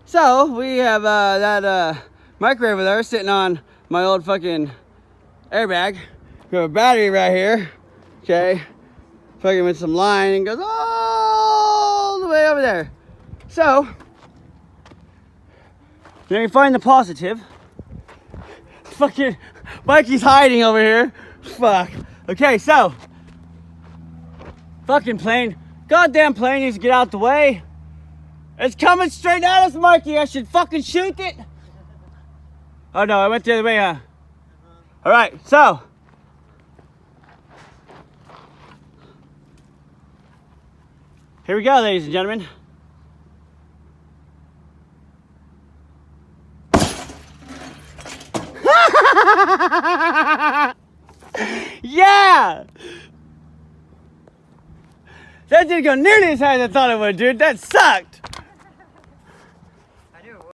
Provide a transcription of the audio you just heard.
So we have that microwave over there sitting on my old fucking airbag. We have a battery right here. Okay. Fucking with some line and goes all the way over there. So, then you find the positive. Fucking Mikey's hiding over here. Fuck. Okay, so fucking plane. Goddamn plane needs to get out the way. It's coming straight at us, Mikey. I should fucking shoot it. Oh no, I went the other way, huh? Alright, so here we go, ladies and gentlemen. Yeah! That didn't go nearly as high as I thought it would, dude. That sucked.